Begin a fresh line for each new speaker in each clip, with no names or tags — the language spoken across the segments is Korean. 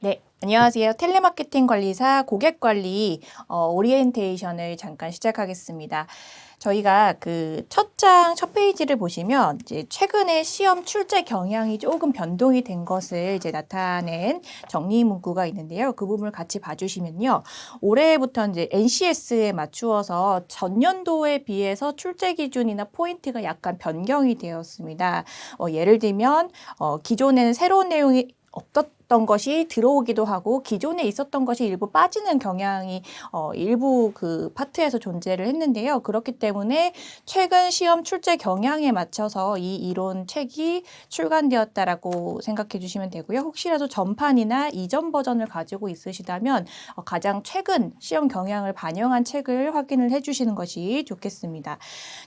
네, 안녕하세요. 텔레마케팅 관리사 고객관리 오리엔테이션을 잠깐 시작하겠습니다. 저희가 그 첫 페이지를 보시면 이제 최근에 시험 출제 경향이 조금 변동이 된 것을 이제 나타낸 정리 문구가 있는데요. 그 부분을 같이 봐주시면요. 올해부터 이제 NCS에 맞추어서 전년도에 비해서 출제 기준이나 포인트가 약간 변경이 되었습니다. 예를 들면 기존에는 새로운 내용이 없었던 것이 들어오기도 하고 기존에 있었던 것이 일부 빠지는 경향이 일부 그 파트에서 존재를 했는데요. 그렇기 때문에 최근 시험 출제 경향에 맞춰서 이 이론 책이 출간되었다라고 생각해 주시면 되고요. 혹시라도 전판이나 이전 버전을 가지고 있으시다면 가장 최근 시험 경향을 반영한 책을 확인을 해 주시는 것이 좋겠습니다.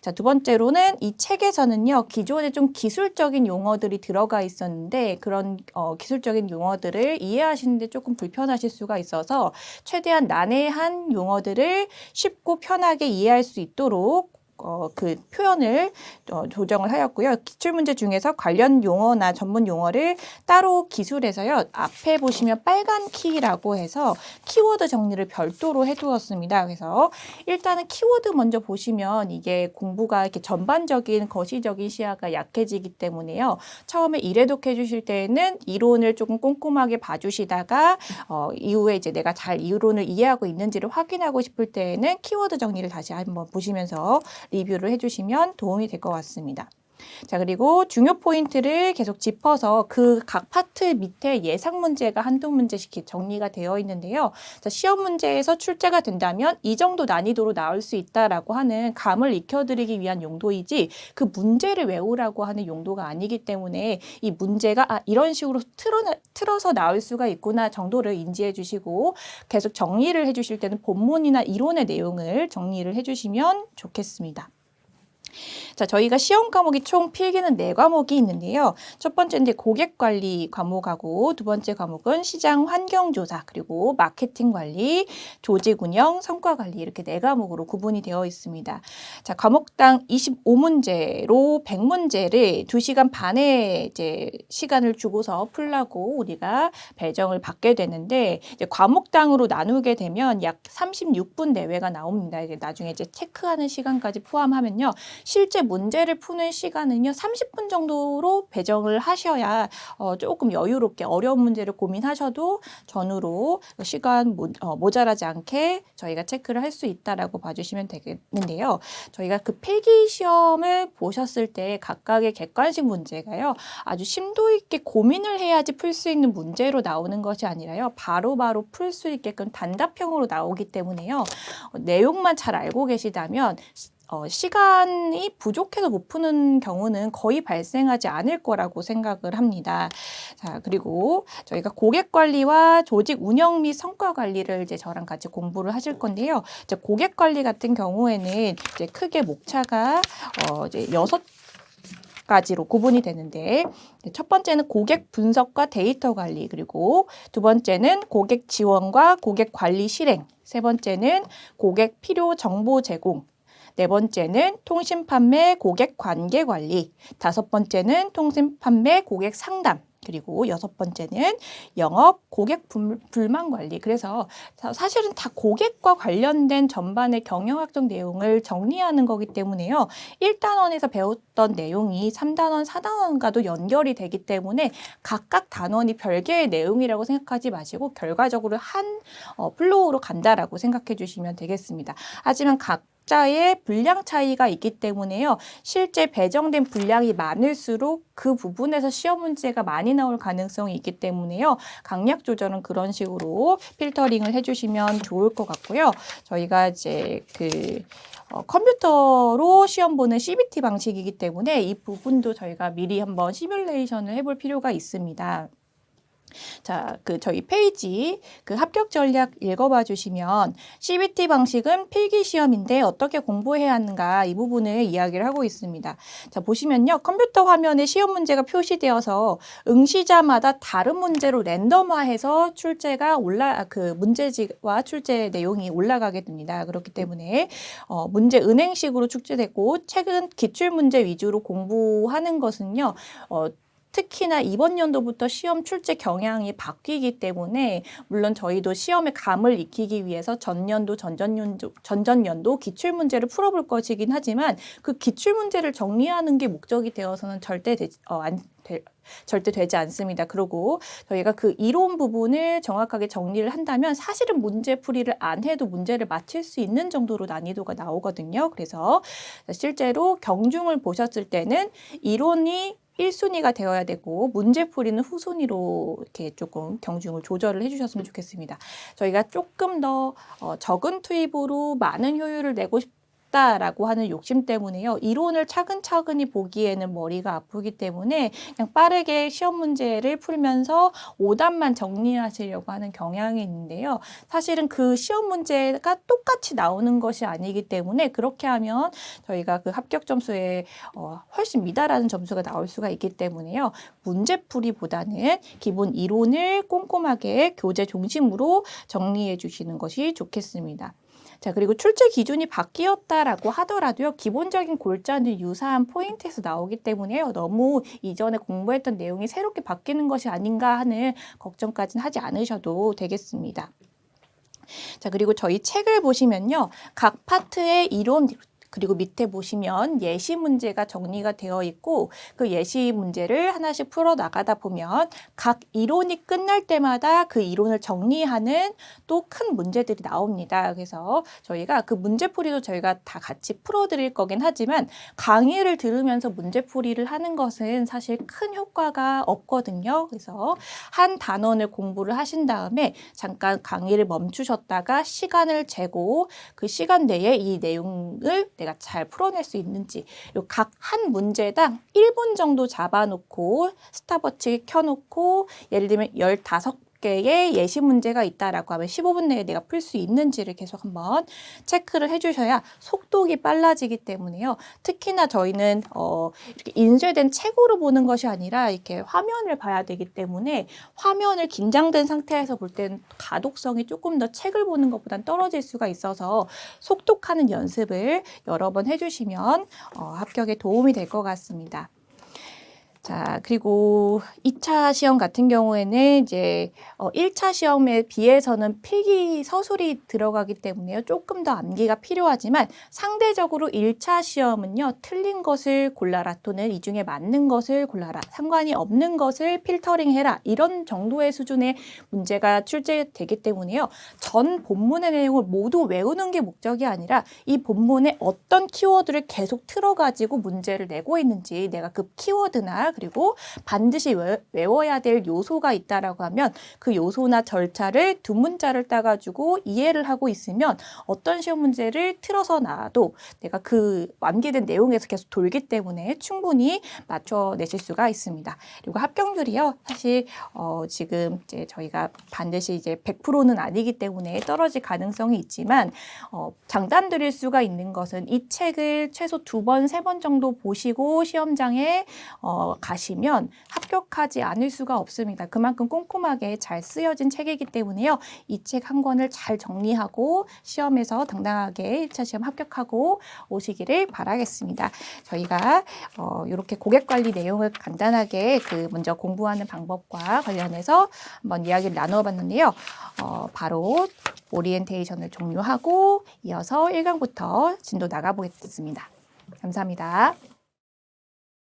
자, 두 번째로는 이 책에서는요. 기존에 좀 기술적인 용어들이 들어가 있었는데 그런 기술적인 용어들을 이해하시는데 조금 불편하실 수가 있어서 최대한 난해한 용어들을 쉽고 편하게 이해할 수 있도록 그 표현을 조정을 하였고요. 기출문제 중에서 관련 용어나 전문 용어를 따로 기술에서요. 앞에 보시면 빨간 키라고 해서 키워드 정리를 별도로 해두었습니다. 그래서 일단은 키워드 먼저 보시면 이게 공부가 이렇게 전반적인 거시적인 시야가 약해지기 때문에요. 처음에 이래독해 주실 때에는 이론을 조금 꼼꼼하게 봐주시다가 이후에 이제 내가 잘 이론을 이해하고 있는지를 확인하고 싶을 때에는 키워드 정리를 다시 한번 보시면서 리뷰를 해주시면 도움이 될 것 같습니다. 자, 그리고 중요 포인트를 계속 짚어서 그 각 파트 밑에 예상 문제가 한두 문제씩 정리가 되어 있는데요. 자, 시험 문제에서 출제가 된다면 이 정도 난이도로 나올 수 있다라고 하는 감을 익혀드리기 위한 용도이지 그 문제를 외우라고 하는 용도가 아니기 때문에 이 문제가 이런 식으로 틀어서 나올 수가 있구나 정도를 인지해 주시고 계속 정리를 해 주실 때는 본문이나 이론의 내용을 정리를 해 주시면 좋겠습니다. 자, 저희가 시험 과목이 총 필기는 4과목이 있는데요. 첫 번째는 고객관리 과목하고 두 번째 과목은 시장 환경조사 그리고 마케팅 관리, 조직 운영, 성과 관리 이렇게 4과목으로 구분이 되어 있습니다. 자, 과목당 25문제로 100문제를 2시간 반의 이제 시간을 주고서 풀라고 우리가 배정을 받게 되는데 이제 과목당으로 나누게 되면 약 36분 내외가 나옵니다. 이게 나중에 이제 체크하는 시간까지 포함하면요. 실제 문제를 푸는 시간은요 30분 정도로 배정을 하셔야 조금 여유롭게 어려운 문제를 고민하셔도 전후로 시간 모자라지 않게 저희가 체크를 할 수 있다라고 봐주시면 되겠는데요. 저희가 그 필기 시험을 보셨을 때 각각의 객관식 문제가요 아주 심도 있게 고민을 해야지 풀 수 있는 문제로 나오는 것이 아니라요 바로바로 풀 수 있게끔 단답형으로 나오기 때문에요 내용만 잘 알고 계시다면 시간이 부족해서 못 푸는 경우는 거의 발생하지 않을 거라고 생각을 합니다. 자, 그리고 저희가 고객 관리와 조직 운영 및 성과 관리를 이제 저랑 같이 공부를 하실 건데요. 이제 고객 관리 같은 경우에는 이제 크게 목차가 이제 6가지로 구분이 되는데 첫 번째는 고객 분석과 데이터 관리 그리고 두 번째는 고객 지원과 고객 관리 실행 세 번째는 고객 필요 정보 제공 네 번째는 통신 판매 고객 관계 관리, 다섯 번째는 통신 판매 고객 상담, 그리고 여섯 번째는 영업 고객 불만 관리. 그래서 사실은 다 고객과 관련된 전반의 경영학적 내용을 정리하는 거기 때문에요. 1단원에서 배웠던 내용이 3단원, 4단원과도 연결이 되기 때문에 각각 단원이 별개의 내용이라고 생각하지 마시고 결과적으로 한 플로우로 간다라고 생각해 주시면 되겠습니다. 하지만 각자의 분량 차이가 있기 때문에요. 실제 배정된 분량이 많을수록 그 부분에서 시험 문제가 많이 나올 가능성이 있기 때문에요. 강약 조절은 그런 식으로 필터링을 해주시면 좋을 것 같고요. 저희가 이제 컴퓨터로 시험 보는 CBT 방식이기 때문에 이 부분도 저희가 미리 한번 시뮬레이션을 해볼 필요가 있습니다. 자, 저희 페이지 합격 전략 읽어봐 주시면 CBT 방식은 필기 시험인데 어떻게 공부해야 하는가 이 부분을 이야기를 하고 있습니다. 자, 보시면요. 컴퓨터 화면에 시험 문제가 표시되어서 응시자마다 다른 문제로 랜덤화해서 출제가 문제지와 출제 내용이 올라가게 됩니다. 그렇기 때문에 문제 은행식으로 출제되고 최근 기출 문제 위주로 공부하는 것은요. 특히나 이번 연도부터 시험 출제 경향이 바뀌기 때문에 물론 저희도 시험의 감을 익히기 위해서 전년도, 전전년도 기출문제를 풀어볼 것이긴 하지만 그 기출문제를 정리하는 게 목적이 되어서는 절대 되지 않습니다. 그리고 저희가 그 이론 부분을 정확하게 정리를 한다면 사실은 문제풀이를 안 해도 문제를 맞힐 수 있는 정도로 난이도가 나오거든요. 그래서 실제로 경중을 보셨을 때는 이론이 1순위가 되어야 되고 문제풀이는 후순위로 이렇게 조금 경중을 조절을 해주셨으면 좋겠습니다. 저희가 조금 더 적은 투입으로 많은 효율을 내고 싶다라고 하는 욕심 때문에요. 이론을 차근차근히 보기에는 머리가 아프기 때문에 그냥 빠르게 시험 문제를 풀면서 오답만 정리하시려고 하는 경향이 있는데요. 사실은 그 시험 문제가 똑같이 나오는 것이 아니기 때문에 그렇게 하면 저희가 그 합격 점수에 훨씬 미달하는 점수가 나올 수가 있기 때문에요. 문제풀이보다는 기본 이론을 꼼꼼하게 교재 중심으로 정리해 주시는 것이 좋겠습니다. 자, 그리고 출제 기준이 바뀌었다라고 하더라도요, 기본적인 골자는 유사한 포인트에서 나오기 때문에요. 너무 이전에 공부했던 내용이 새롭게 바뀌는 것이 아닌가 하는 걱정까지는 하지 않으셔도 되겠습니다. 자, 그리고 저희 책을 보시면요, 각 파트의 이론, 그리고 밑에 보시면 예시 문제가 정리가 되어 있고 그 예시 문제를 하나씩 풀어 나가다 보면 각 이론이 끝날 때마다 그 이론을 정리하는 또 큰 문제들이 나옵니다. 그래서 저희가 그 문제풀이도 저희가 다 같이 풀어드릴 거긴 하지만 강의를 들으면서 문제풀이를 하는 것은 사실 큰 효과가 없거든요. 그래서 한 단원을 공부를 하신 다음에 잠깐 강의를 멈추셨다가 시간을 재고 그 시간 내에 이 내용을 내가 잘 풀어낼 수 있는지, 그리고 각 한 문제당 1분 정도 잡아놓고 스탑워치 켜놓고 예를 들면 15개의 예시 문제가 있다라고 하면 15분 내에 내가 풀 수 있는지를 계속 한번 체크를 해주셔야 속독이 빨라지기 때문에요. 특히나 저희는 이렇게 인쇄된 책으로 보는 것이 아니라 이렇게 화면을 봐야 되기 때문에 화면을 긴장된 상태에서 볼 때는 가독성이 조금 더 책을 보는 것보다는 떨어질 수가 있어서 속독하는 연습을 여러 번 해주시면 합격에 도움이 될 것 같습니다. 자, 그리고 2차 시험 같은 경우에는 이제 1차 시험에 비해서는 필기 서술이 들어가기 때문에요. 조금 더 암기가 필요하지만 상대적으로 1차 시험은요. 틀린 것을 골라라 또는 이 중에 맞는 것을 골라라. 상관이 없는 것을 필터링해라. 이런 정도의 수준의 문제가 출제되기 때문에요. 전 본문의 내용을 모두 외우는 게 목적이 아니라 이 본문에 어떤 키워드를 계속 틀어가지고 문제를 내고 있는지 내가 그 키워드나 그리고 반드시 외워야 될 요소가 있다라고 하면 그 요소나 절차를 두 문자를 따가지고 이해를 하고 있으면 어떤 시험 문제를 틀어서 나와도 내가 그 완기된 내용에서 계속 돌기 때문에 충분히 맞춰내실 수가 있습니다. 그리고 합격률이요. 사실 지금 이제 저희가 반드시 이제 100%는 아니기 때문에 떨어질 가능성이 있지만 장담 드릴 수가 있는 것은 이 책을 최소 2번, 3번 정도 보시고 시험장에 가시면 합격하지 않을 수가 없습니다. 그만큼 꼼꼼하게 잘 쓰여진 책이기 때문에요. 이 책 한 권을 잘 정리하고 시험에서 당당하게 1차 시험 합격하고 오시기를 바라겠습니다. 저희가 이렇게 고객관리 내용을 간단하게 먼저 공부하는 방법과 관련해서 한번 이야기를 나누어 봤는데요. 바로 오리엔테이션을 종료하고 이어서 1강부터 진도 나가보겠습니다. 감사합니다.